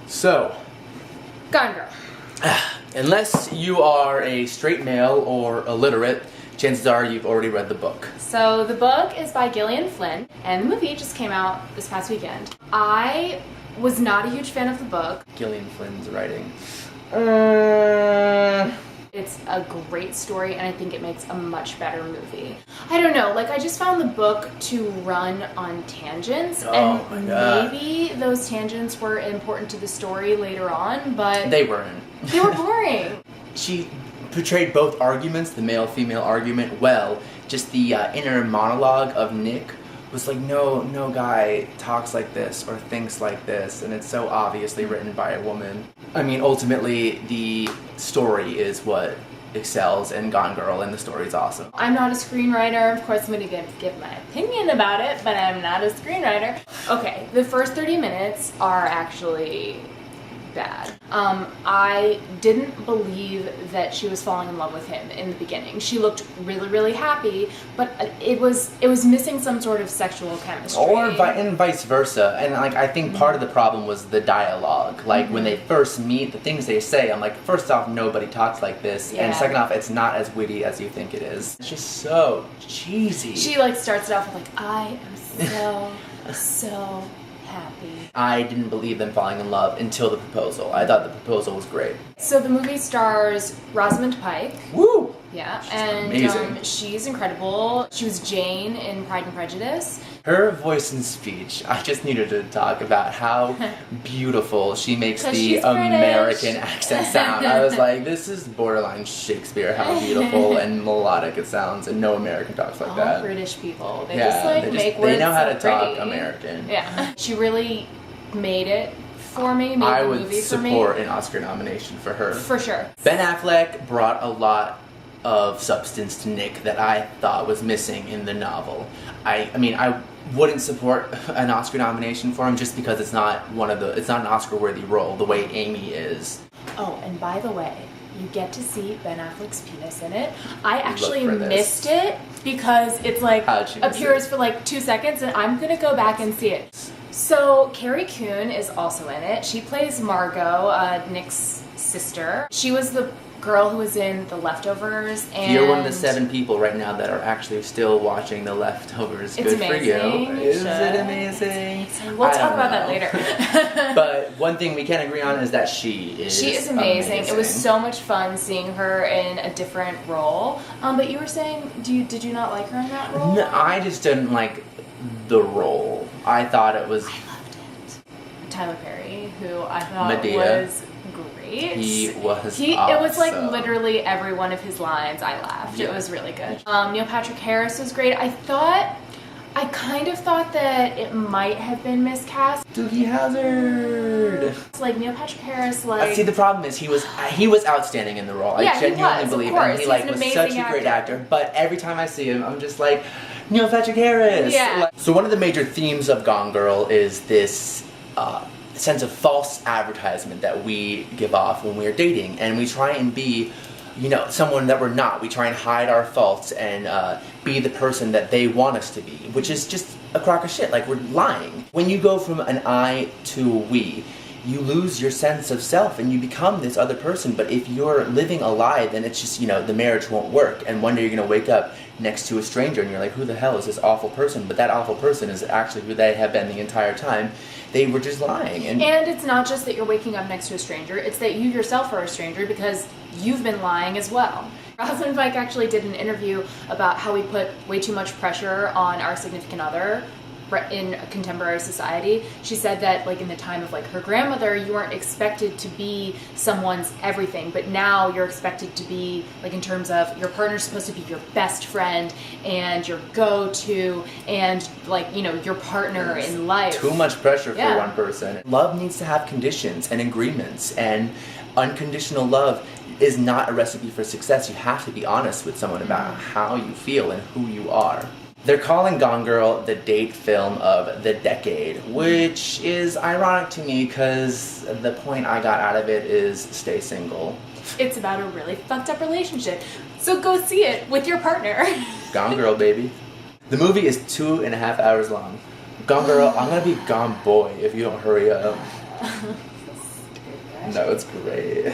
So, Gone Girl. unless you are a straight male or illiterate, chances are you've already read the book. So the book is by Gillian Flynn, and the movie just came out this past weekend. I was not a huge fan of the book. Gillian Flynn's writing. It's a great story, and I think it makes a much better movie. I don't know, like I just found the book to run on tangents, and maybe those tangents were important to the story later on, but They weren't. they were boring. She portrayed both arguments, the male-female argument, well. Just the inner monologue of Nick was like, no guy talks like this or thinks like this, and it's so obviously written by a woman. I mean, ultimately, the story is what excels in Gone Girl, and the story's awesome. I'm not a screenwriter. Of course, I'm going to give my opinion about it, but I'm not a screenwriter. Okay, the first 30 minutes are actually bad. I didn't believe that she was falling in love with him in the beginning. She looked really, really happy, but it was missing some sort of sexual chemistry. And vice versa. And like, I think part of the problem was the dialogue. Like when they first meet, the things they say, I'm like, first off, nobody talks like this, and second off, it's not as witty as you think it is. It's just so cheesy. She like starts it off with like, I am so happy. I didn't believe them falling in love until the proposal. I thought the proposal was great. So the movie stars Rosamund Pike. Woo! Yeah, She's and amazing. She's incredible. She was Jane in Pride and Prejudice. Her voice and speech, I just needed to talk about how beautiful she makes the American accent sound. I was like, this is borderline Shakespeare, how beautiful and melodic it sounds, and no American talks like that. All British people. They just like make words They know how to so talk pretty. American. Yeah. She really made it for me, made I the would movie for me. support an Oscar nomination for her. For sure. Ben Affleck brought a lot of substance to Nick that I thought was missing in the novel. I mean, I wouldn't support an Oscar nomination for him just because it's not an Oscar-worthy role the way Amy is. Oh, and by the way, you get to see Ben Affleck's penis in it. I actually Look for this. missed it because it's like How'd you miss appears it? for like 2 seconds, and I'm gonna go back and see it. So Carrie Coon is also in it. She plays Margot, Nick's sister. She was the girl who was in The Leftovers, and You're one of the 7 people right now that are actually still watching The Leftovers. It's Good amazing. for you. Is Should. it amazing? We'll I talk don't about that know. later. But one thing we can agree on is that she is amazing. It was so much fun seeing her in a different role. But you were saying, did you not like her in that role? No, I just didn't like the role. I thought it was... I loved it. Tyler Perry, who I thought Medea. was great. He was It was like awesome. literally every one of his lines I laughed. Yeah. It was really good. Neil Patrick Harris was great. I kind of thought that it might have been miscast. Doogie Hazard. It's like Neil Patrick Harris, See, the problem is he was outstanding in the role. Yeah, I genuinely of believe course. him. He He's like an was amazing such a great actor. actor. But every time I see him, I'm just like, Neil Patrick Harris. Yeah. So one of the major themes of Gone Girl is this sense of false advertisement that we give off when we are dating, and we try and be, someone that we're not. We try and hide our faults and be the person that they want us to be, which is just a crock of shit. Like, we're lying. When you go from an I to a we, you lose your sense of self and you become this other person. But if you're living a lie, then it's just, the marriage won't work. And one day you're going to wake up next to a stranger and you're like, who the hell is this awful person? But that awful person is actually who they have been the entire time. They were just lying. And it's not just that you're waking up next to a stranger, it's that you yourself are a stranger because you've been lying as well. Rosamund Pike actually did an interview about how we put way too much pressure on our significant other in contemporary society. She said that like in the time of like her grandmother, you weren't expected to be someone's everything, but now you're expected to be, like, in terms of your partner's supposed to be your best friend and your go-to and like, your partner in life. Too much pressure for one person. Love needs to have conditions and agreements, and unconditional love is not a recipe for success. You have to be honest with someone about how you feel and who you are. They're calling Gone Girl the date film of the decade, which is ironic to me because the point I got out of it is stay single. It's about a really fucked up relationship. So go see it with your partner. Gone Girl, baby. The movie is 2.5 hours long. Gone Girl, I'm gonna be gone boy if you don't hurry up. No, it's great.